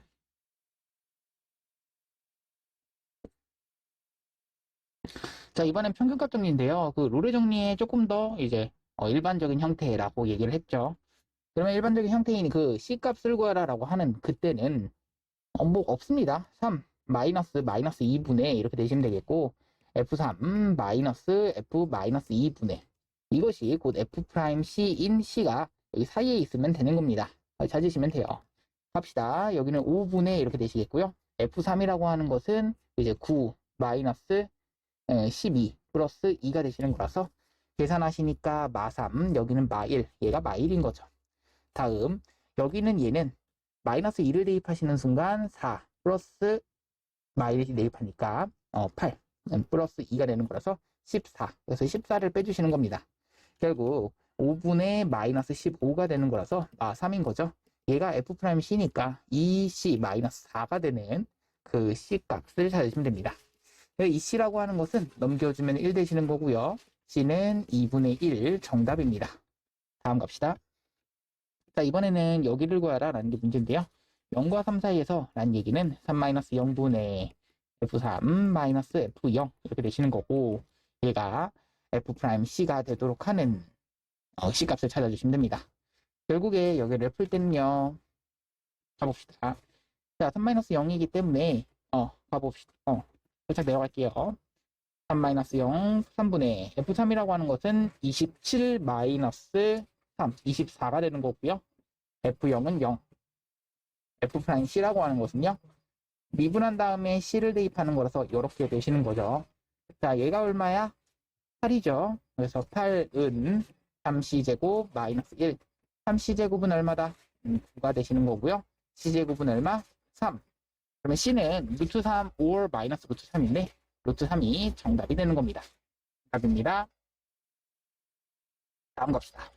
자, 이번엔 평균값 정리인데요. 그 롤의 정리에 조금 더 이제 일반적인 형태라고 얘기를 했죠. 그러면 일반적인 형태인 그 C값을 구하라라고 하는 그때는 뭐 없습니다. 3 마이너스 2분의 이렇게 되시면 되겠고, F3 마이너스 F 마이너스 2분의 이것이 곧 F'C인 C가 여기 사이에 있으면 되는 겁니다. 찾으시면 돼요. 합시다. 여기는 5분의 이렇게 되시겠고요. F3이라고 하는 것은 이제 9 마이너스 12 플러스 2가 되시는 거라서 계산하시니까 마3, 여기는 마1, 얘가 마1인 거죠. 다음, 여기는 얘는 마이너스 1을 대입하시는 순간 4 플러스 마1이 대입하니까 8 플러스 2가 되는 거라서 14. 그래서 14를 빼주시는 겁니다. 결국 5분의 마이너스 15가 되는 거라서 마3인 거죠. 얘가 F'C니까 2C 마이너스 4가 되는 그 C 값을 찾으시면 됩니다. 이 C라고 하는 것은 넘겨주면 1 되시는 거고요. C는 2분의 1 정답입니다. 다음 갑시다. 자, 이번에는 여기를 구하라 라는 게 문제인데요. 0과 3 사이에서 라는 얘기는 3-0분의 F3-F0 이렇게 되시는 거고, 얘가 F'C가 되도록 하는 C값을 찾아주시면 됩니다. 결국에 여기를 풀 때는요, 가봅시다. 자, 3-0이기 때문에 가봅시다. 살짝 내려갈게요. 3-0 3분의 F3이라고 하는 것은 27-3 24가 되는 거고요. F0은 0. F'C라고 하는 것은요, 미분한 다음에 C를 대입하는 거라서 이렇게 되시는 거죠. 자, 얘가 얼마야? 8이죠. 그래서 8은 3C제곱 마이너스 1. 3C제곱은 얼마다? 9가 되시는 거고요. C제곱은 얼마? 3. 그러면 C는 루트 3 or 마이너스 루트 3인데 루트 3이 정답이 되는 겁니다. 답입니다. 다음 갑시다.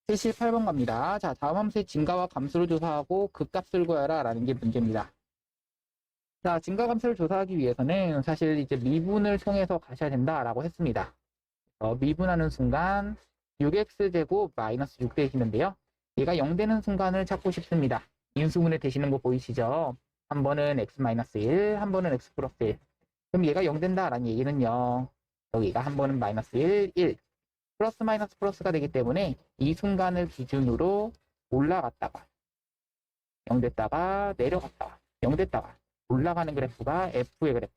78번 갑니다. 자, 다음 함수의 증가와 감소를 조사하고 극값을 구하라 라는 게 문제입니다. 자, 증가 감소를 조사하기 위해서는 사실 이제 미분을 통해서 가셔야 된다라고 했습니다. 미분하는 순간 6x제곱 마이너스 6 되시는데요. 얘가 0 되는 순간을 찾고 싶습니다. 인수분해 되시는 거 보이시죠? 한 번은 x-1, 한 번은 x 플러스 1. 그럼 얘가 0 된다라는 얘기는요. 여기가 한 번은 마이너스 1, 1. 플러스 마이너스 플러스가 되기 때문에 이 순간을 기준으로 올라갔다가 0 됐다가 내려갔다가 0 됐다가 올라가는 그래프가 F의 그래프.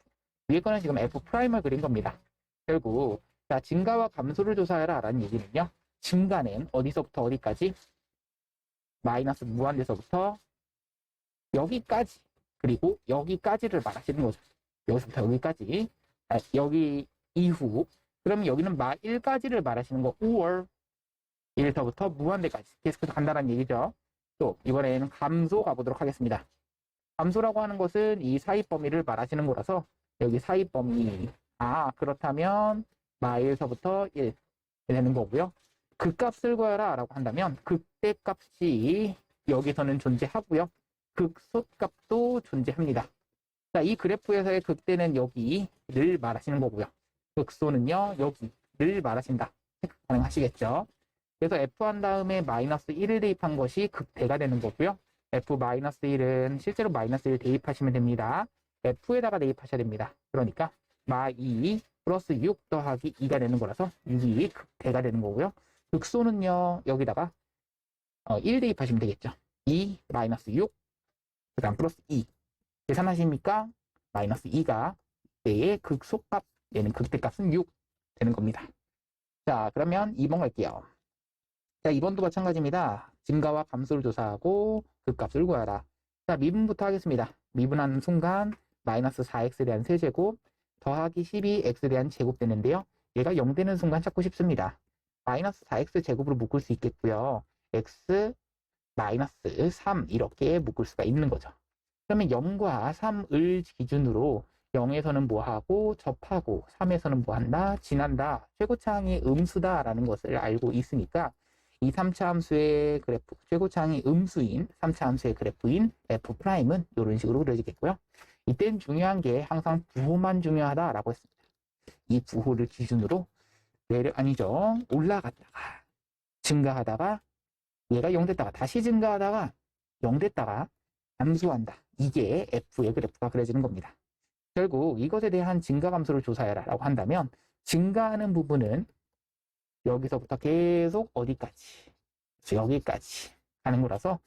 위에 거는 지금 F'을 그린 겁니다. 결국 자, 증가와 감소를 조사해라 라는 얘기는요. 증가는 어디서부터 어디까지? 마이너스 무한대서부터 여기까지, 그리고 여기까지를 말하시는 거죠. 여기서부터 여기까지. 여기 이후, 그러면 여기는 마 1까지를 말하시는 거, 5월 1서부터 무한대까지 계속해서 간다는 얘기죠. 또 이번에는 감소 가보도록 하겠습니다. 감소라고 하는 것은 이 사이 범위를 말하시는 거라서 여기 사이 범위, 그렇다면 마 1서부터 1 되는 거고요. 그 값을 구하라 라고 한다면 극대 값이 여기서는 존재하고요. 극소값도 존재합니다. 자, 이 그래프에서의 극대는 여기를 말하시는 거고요. 극소는요, 여기를 말하신다. 체크 가능하시겠죠? 그래서 F 한 다음에 마이너스 1을 대입한 것이 극대가 되는 거고요. F 마이너스 1은 실제로 마이너스 1 대입하시면 됩니다. F에다가 대입하셔야 됩니다. 그러니까 마 2 플러스 6 더하기 2가 되는 거라서 6이 극대가 되는 거고요. 극소는요, 여기다가 1 대입하시면 되겠죠. 2 마이너스 6, 그 다음 플러스 2. 계산하십니까? 마이너스 2가 이때의 극소값, 얘는 극대값은 6 되는 겁니다. 자, 그러면 2번 갈게요. 자, 2번도 마찬가지입니다. 증가와 감소를 조사하고 극값을 구하라. 자, 미분부터 하겠습니다. 미분하는 순간 마이너스 4x에 대한 세제곱 더하기 12x에 대한 제곱 되는데요. 얘가 0 되는 순간 찾고 싶습니다. 마이너스 4x 제곱으로 묶을 수 있겠고요. x 마이너스 3 이렇게 묶을 수가 있는 거죠. 그러면 0과 3을 기준으로 0에서는 뭐하고 접하고 3에서는 뭐한다? 지난다. 최고차항이 음수다라는 것을 알고 있으니까 이 3차 함수의 그래프, 최고차항이 음수인 3차 함수의 그래프인 f'은 이런 식으로 그려지겠고요. 이때는 중요한 게 항상 부호만 중요하다라고 했습니다. 이 부호를 기준으로 올라갔다가 증가하다가 얘가 0 됐다가 다시 증가하다가 0 됐다가 감소한다. 이게 f의 그래프가 그려지는 겁니다. 결국 이것에 대한 증가 감소를 조사해라 라고 한다면 증가하는 부분은 여기서부터 계속 어디까지? 여기까지 하는 거라서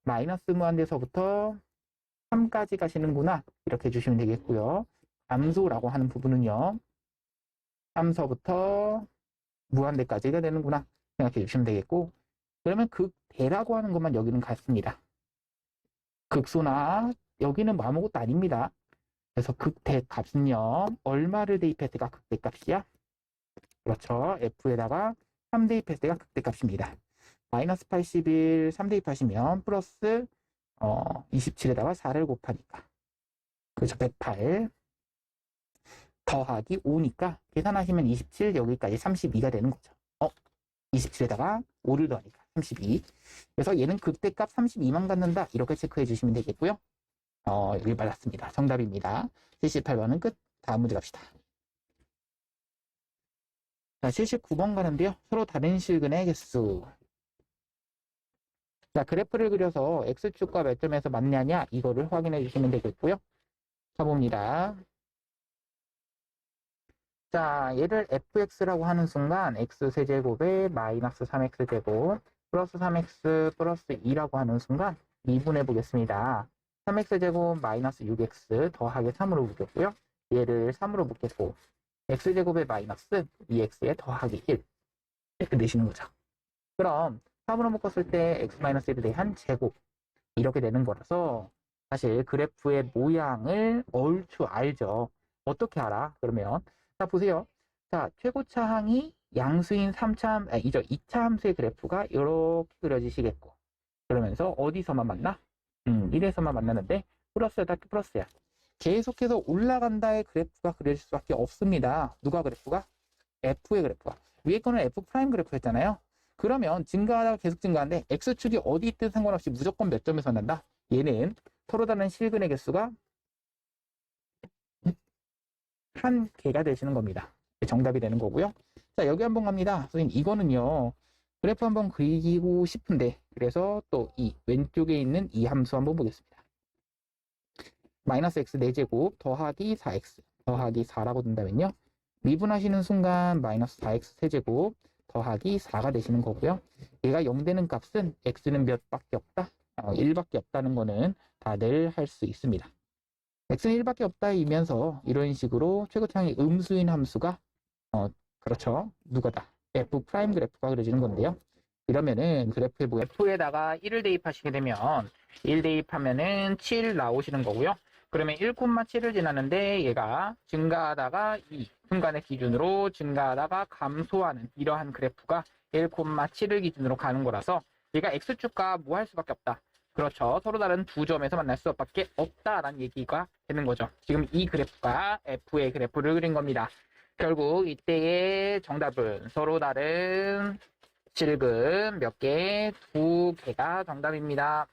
마이너스 무한대에서부터 3까지 가시는구나 이렇게 해주시면 되겠고요. 감소라고 하는 부분은요. 3서부터 무한대까지가 되는구나 생각해 주시면 되겠고 그러면 극대라고 하는 것만 여기는 같습니다. 극소나 여기는 뭐 아무것도 아닙니다. 그래서 극대 값은요. 얼마를 대입할 때가 극대 값이야? 그렇죠. F에다가 3 대입했을 때가 극대 값입니다. 마이너스 81, 3 대입하시면 플러스 27에다가 4를 곱하니까 그렇죠. 108 더하기 5니까 계산하시면 27 여기까지 32가 되는 거죠. 27에다가 5를 더하니까 32. 그래서 얘는 극대값 32만 갖는다. 이렇게 체크해 주시면 되겠고요. 여기 맞았습니다. 정답입니다. 78번은 끝. 다음 문제 갑시다. 자, 79번 가는데요. 서로 다른 실근의 개수. 자, 그래프를 그려서 x축과 몇 점에서 맞냐냐 이거를 확인해 주시면 되겠고요. 가봅니다. 자, 얘를 fx라고 하는 순간 x세제곱에 마이너스 3x제곱 플러스 3x 플러스 2라고 하는 순간 미분해 보겠습니다. 3x제곱 마이너스 6x 더하기 3으로 묶였고요. 얘를 3으로 묶겠고 x제곱에 마이너스 2x에 더하기 1 이렇게 내시는 거죠. 그럼 3으로 묶었을 때 x-1에 대한 제곱 이렇게 되는 거라서 사실 그래프의 모양을 얼추 알죠. 어떻게 알아? 그러면 자 보세요. 자 최고차항이 양수인 2차 함수의 그래프가 이렇게 그려지시겠고 그러면서 어디서만 만나? 1에서만 만나는데 플러스에다 플러스야. 계속해서 올라간다의 그래프가 그려질 수밖에 없습니다. 누가 그래프가? F의 그래프가. 위에 거는 F 프라임 그래프였잖아요. 그러면 증가하다가 계속 증가하는데 X축이 어디 있든 상관없이 무조건 몇 점에서 난다? 얘는 서로 다른 실근의 개수가 한 개가 되시는 겁니다. 정답이 되는 거고요. 자, 여기 한번 갑니다. 선생님, 이거는요. 그래프 한번 그리고 싶은데 그래서 또 이 왼쪽에 있는 이 함수 한번 보겠습니다. 마이너스 x 4제곱 더하기 4x 더하기 4라고 된다면요. 미분하시는 순간 마이너스 4x 세제곱 더하기 4가 되시는 거고요. 얘가 0 되는 값은 x는 몇 밖에 없다? 1밖에 없다는 거는 다들 할 수 있습니다. x는 1밖에 없다이면서 이런 식으로 최고차항이 음수인 함수가 그렇죠. 누가다? f 프라임 그래프가 그려지는 건데요. 이러면은 그래프에 f에다가 1을 대입하시게 되면 1 대입하면은 7 나오시는 거고요. 그러면 1,7을 지났는데 얘가 증가하다가 2 순간의 기준으로 증가하다가 감소하는 이러한 그래프가 1,7을 기준으로 가는 거라서 얘가 x축과 뭐 할 수밖에 없다. 그렇죠. 서로 다른 두 점에서 만날 수밖에 없다라는 얘기가 되는 거죠. 지금 이 그래프가 f의 그래프를 그린 겁니다. 결국 이때의 정답은 서로 다른 실근 몇 개? 2개가 정답입니다.